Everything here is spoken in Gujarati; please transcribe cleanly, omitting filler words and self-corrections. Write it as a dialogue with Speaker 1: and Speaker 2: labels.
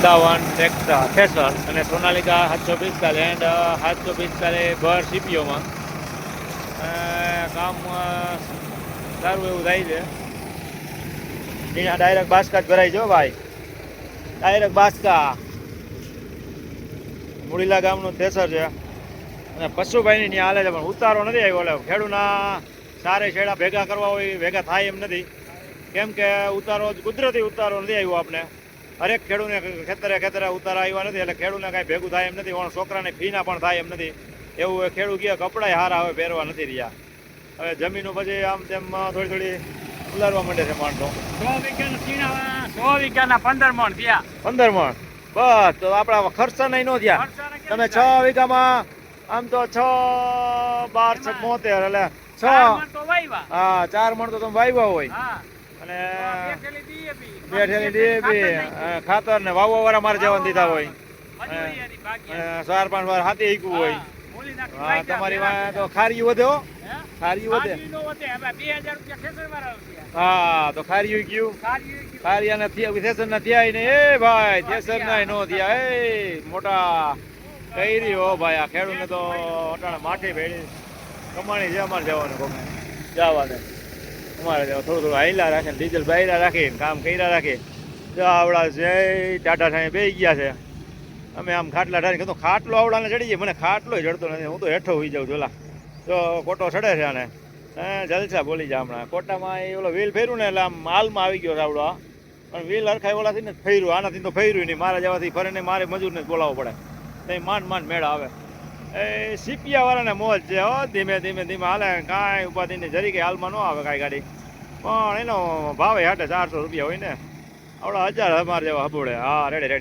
Speaker 1: 57 ટ્રેક્ટર થેસર અને સોનાલિકા 745 એન્ડ 745 ભર સીપીઓમાં કામ સારું એવું થાય છે. અહીંયા ડાયરેક્ટ બાસકા જ ભરાય છે ભાઈ, ડાયરેક્ટ બાસકા. મુડીલા ગામનું થેસર છે અને પશુભાઈની ત્યાં હાલે છે, પણ ઉતારો નથી આવ્યો. એટલે ખેડૂના સારે છેડા ભેગા કરવા હોય ભેગા થાય એમ નથી, કેમ કે ઉતારો કુદરતી ઉતારો નથી આવ્યો આપણે. હરેક ખેડૂને ખેતરે ઉતારા આવ્યા નથી, એટલે ખેડૂને કાંઈ ભેગું થાય એમ નથી. પણ છોકરાને ફીના પણ થાય એમ નથી. એવું ખેડૂત ગયા કપડાય હારા હવે પહેરવા નથી રહ્યા. હવે જમીનો પછી આમ તેમ થોડી ઉલારવા માંડે છે માણસો.
Speaker 2: 100 વીઘાના 15 મણ થયા.
Speaker 1: 15 મણ બસ, તો આપણા ખર્ચા નહીં નો થયા. તમે 6 વીઘામાં આમ તો 6 12 76 એટલે 6 હા 4 મણ તો તમે વાવ્યા હોય. અને 2 થેલી DAP ખાતર ને વાવવા વાળા મારે જવાનું દીધા હોય, 4-5 વાર હાથી હીકવું હોય. હા તમારી માં તો ખારીયું વધે હો, ખારીયું વધે. હા તો ખારીયું ગયું, ખારિયા નથી થેસર ના થયા ને. એ ભાઈ થેસર ના નો થયા. એ મોટા કઈ હો ભાઈ, આ ખેડૂત ને તો અટાણે માઠી ભેળી કમાણી છે. અમારે જવાનું જવાને અમારે થોડું હાઈલા રાખે, ડીઝલ બાયરા રાખીને કામ કર્યા રાખે. જો આવડા જય ટાટા ઠાણે બે ગયા છે. અમે આમ ખાટલા ઠાણી કીધું ખાટલો આવડાને ચડી જાય, મને ખાટલો ચડતો નથી. હું તો હેઠો હોઈ જાઉં જોલા, તો કોટો ચડે છે આને. જલસા બોલી જાય હમણાં. કોટામાં એ ઓલો વ્હીલ ફેર્યું ને એટલે આમ માલમાં આવી ગયો રાવડો. પણ વ્હીલ હરખાય ઓલાથી ને ફેર્યું, આનાથી તો ફેર્યું નહીં. મારા જવાથી ફરે ને મારે મજૂરને બોલાવવો પડે, ત્યાં માંડ મેળ આવે. એ સીપિયા વાળાને મોજ છે હો, ધીમે હાલે, કાંઈ ઉપાધિની જરી કે હાલમાં ન આવે કાંઈ ગાડી. પણ એનો ભાવે હાટે 400 રૂપિયા હોય ને, આવડા 1000 અમારે જેવા હબોડે. હા રેડી.